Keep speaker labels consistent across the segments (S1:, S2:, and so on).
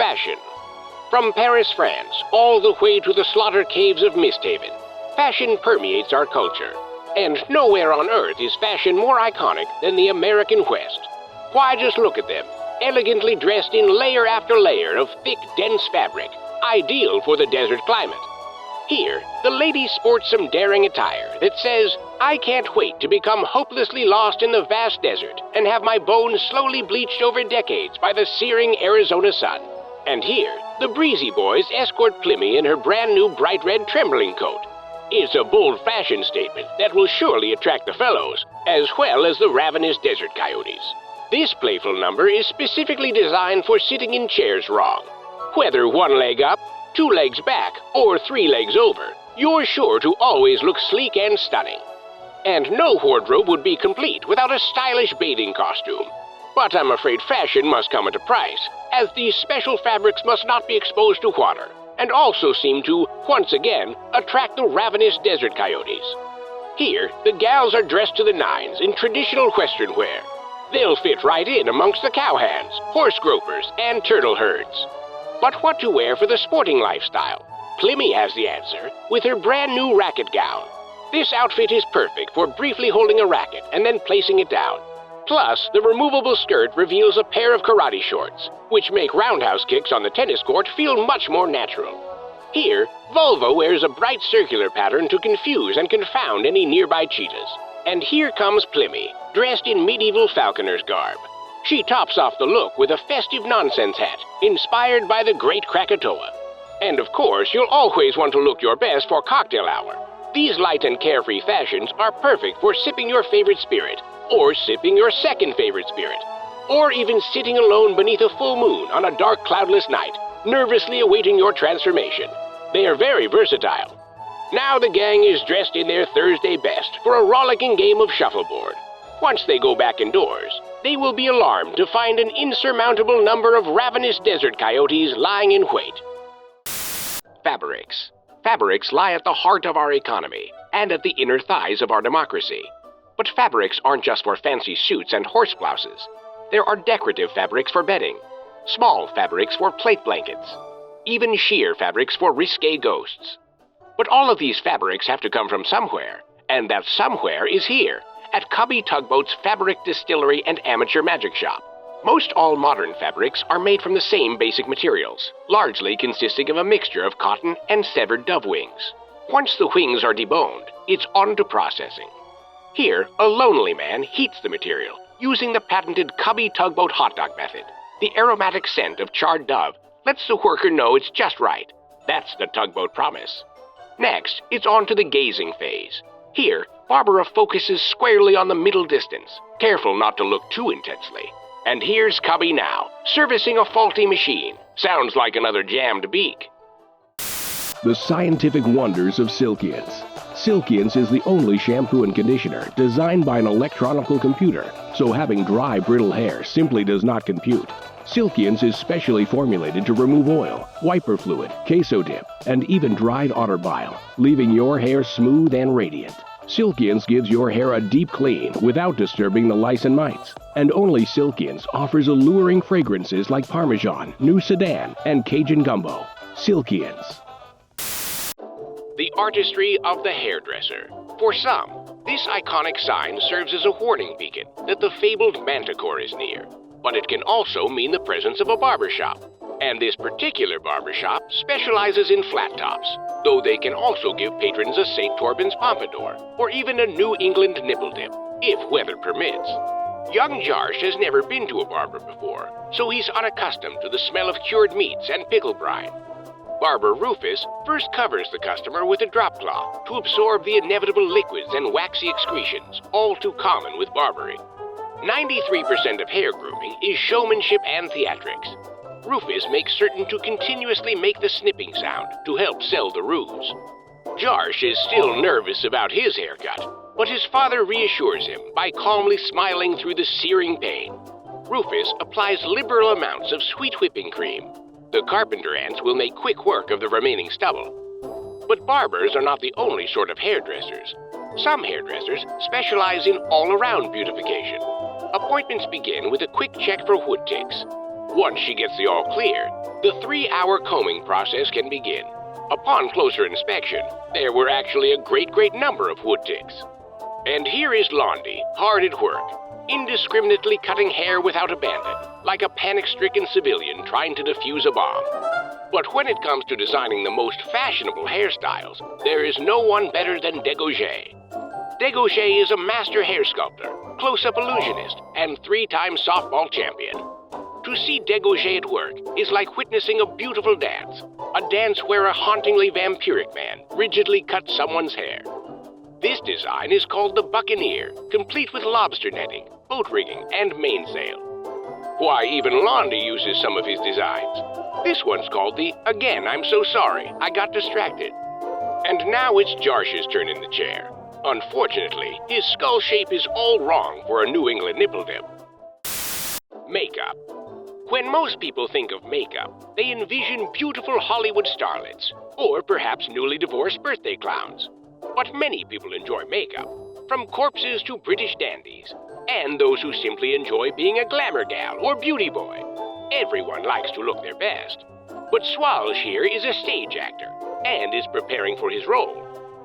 S1: Fashion. From Paris, France, all the way to the slaughter caves of Misthaven, fashion permeates our culture. And nowhere on earth is fashion more iconic than the American West. Why, just look at them, elegantly dressed in layer after layer of thick, dense fabric, ideal for the desert climate. Here, the lady sports some daring attire that says, "I can't wait to become hopelessly lost in the vast desert and have my bones slowly bleached over decades by the searing Arizona sun." And here, the breezy boys escort Plimmy in her brand new bright red trembling coat. It's a bold fashion statement that will surely attract the fellows, as well as the ravenous desert coyotes. This playful number is specifically designed for sitting in chairs wrong. Whether one leg up, 2 legs back, or 3 legs over, you're sure to always look sleek and stunning. And no wardrobe would be complete without a stylish bathing costume. But I'm afraid fashion must come at a price, as these special fabrics must not be exposed to water, and also seem to, once again, attract the ravenous desert coyotes. Here, the gals are dressed to the nines in traditional Western wear. They'll fit right in amongst the cowhands, horse gropers, and turtle herds. But what to wear for the sporting lifestyle? Plimmy has the answer with her brand new racket gown. This outfit is perfect for briefly holding a racket and then placing it down. Plus, the removable skirt reveals a pair of karate shorts, which make roundhouse kicks on the tennis court feel much more natural. Here, Volvo wears a bright circular pattern to confuse and confound any nearby cheetahs. And here comes Plimmy, dressed in medieval falconer's garb. She tops off the look with a festive nonsense hat, inspired by the great Krakatoa. And of course, you'll always want to look your best for cocktail hour. These light and carefree fashions are perfect for sipping your favorite spirit, or sipping your second favorite spirit, or even sitting alone beneath a full moon on a dark, cloudless night, nervously awaiting your transformation. They are very versatile. Now the gang is dressed in their Thursday best for a rollicking game of shuffleboard. Once they go back indoors, they will be alarmed to find an insurmountable number of ravenous desert coyotes lying in wait. Fabrics. Fabrics lie at the heart of our economy and at the inner thighs of our democracy. But fabrics aren't just for fancy suits and horse blouses. There are decorative fabrics for bedding, small fabrics for plate blankets, even sheer fabrics for risque ghosts. But all of these fabrics have to come from somewhere, and that somewhere is here, at Cubby Tugboat's Fabric Distillery and Amateur Magic Shop. Most all modern fabrics are made from the same basic materials, largely consisting of a mixture of cotton and severed dove wings. Once the wings are deboned, it's on to processing. Here, a lonely man heats the material, using the patented Cubby Tugboat hot dog method. The aromatic scent of charred dove lets the worker know it's just right. That's the tugboat promise. Next, it's on to the gazing phase. Here, Barbara focuses squarely on the middle distance, careful not to look too intensely. And here's Cubby now, servicing a faulty machine. Sounds like another jammed beak.
S2: The scientific wonders of Silkens. Silkens is the only shampoo and conditioner designed by an electronical computer, so having dry, brittle hair simply does not compute. Silkens is specially formulated to remove oil, wiper fluid, queso dip, and even dried otter bile, leaving your hair smooth and radiant. Silkens gives your hair a deep clean without disturbing the lice and mites. And only Silkens offers alluring fragrances like Parmesan, New Sedan, and Cajun Gumbo. Silkens.
S1: The artistry of the hairdresser. For some, this iconic sign serves as a warning beacon that the fabled manticore is near. But it can also mean the presence of a barbershop. And this particular barbershop specializes in flat tops, though they can also give patrons a St. Torben's pompadour, or even a New England nipple dip, if weather permits. Young Jarsh has never been to a barber before, so he's unaccustomed to the smell of cured meats and pickle brine. Barber Rufus first covers the customer with a drop cloth to absorb the inevitable liquids and waxy excretions, all too common with barbering. 93% of hair grooming is showmanship and theatrics. Rufus makes certain to continuously make the snipping sound to help sell the ruse. Jarsh is still nervous about his haircut, but his father reassures him by calmly smiling through the searing pain. Rufus applies liberal amounts of sweet whipping cream. The carpenter ants will make quick work of the remaining stubble. But barbers are not the only sort of hairdressers. Some hairdressers specialize in all-around beautification. Appointments begin with a quick check for wood ticks. Once she gets the all clear, the 3-hour combing process can begin. Upon closer inspection, there were actually a great number of wood ticks. And here is Londi, hard at work, indiscriminately cutting hair without abandon, like a panic-stricken civilian trying to defuse a bomb. But when it comes to designing the most fashionable hairstyles, there is no one better than Degauchet. Degauchet is a master hair sculptor, close-up illusionist, and 3-time softball champion. To see Degauchet at work is like witnessing a beautiful dance, a dance where a hauntingly vampiric man rigidly cuts someone's hair. This design is called the Buccaneer, complete with lobster netting, boat rigging, and mainsail. Why, even Londi uses some of his designs. This one's called the Again, I'm So Sorry, I Got Distracted. And now it's Jarsh's turn in the chair. Unfortunately, his skull shape is all wrong for a New England nipple dip. Makeup. When most people think of makeup, they envision beautiful Hollywood starlets, or perhaps newly divorced birthday clowns. But many people enjoy makeup, from corpses to British dandies, and those who simply enjoy being a glamour gal or beauty boy. Everyone likes to look their best. But Swalsh here is a stage actor, and is preparing for his role.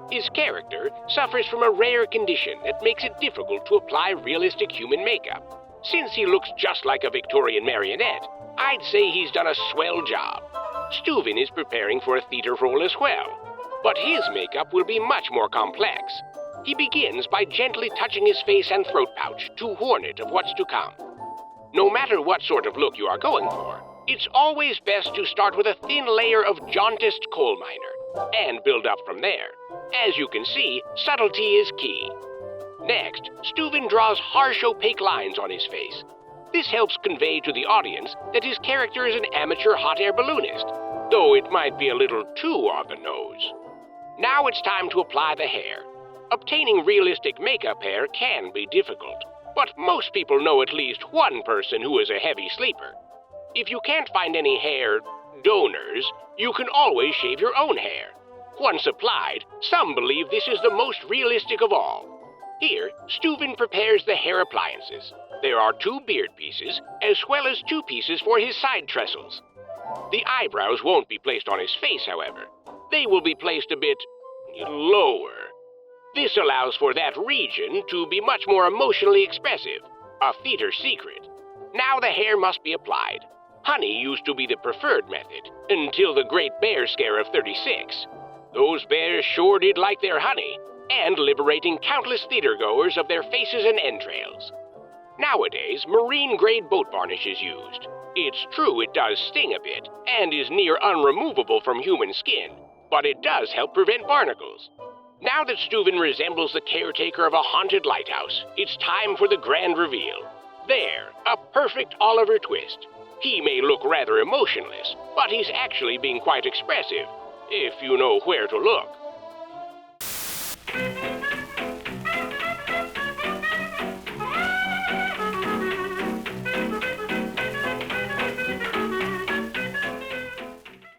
S1: His character suffers from a rare condition that makes it difficult to apply realistic human makeup. Since he looks just like a Victorian marionette, I'd say he's done a swell job. Steuven is preparing for a theater role as well, but his makeup will be much more complex. He begins by gently touching his face and throat pouch to warn it of what's to come. No matter what sort of look you are going for, it's always best to start with a thin layer of jaundiced coal miner, and build up from there. As you can see, subtlety is key. Next, Steuven draws harsh, opaque lines on his face. This helps convey to the audience that his character is an amateur hot air balloonist, though it might be a little too on the nose. Now it's time to apply the hair. Obtaining realistic makeup hair can be difficult, but most people know at least one person who is a heavy sleeper. If you can't find any hair donors, you can always shave your own hair. Once applied, some believe this is the most realistic of all. Here, Steuven prepares the hair appliances. There are 2 beard pieces, as well as 2 pieces for his side trestles. The eyebrows won't be placed on his face, however. They will be placed a bit lower. This allows for that region to be much more emotionally expressive, a theater secret. Now the hair must be applied. Honey used to be the preferred method, until the Great Bear Scare of '36. Those bears sure did like their honey, and liberating countless theatergoers of their faces and entrails. Nowadays, marine-grade boat varnish is used. It's true it does sting a bit, and is near unremovable from human skin, but it does help prevent barnacles. Now that Steuven resembles the caretaker of a haunted lighthouse, it's time for the grand reveal. There, a perfect Oliver Twist. He may look rather emotionless, but he's actually being quite expressive, if you know where to look.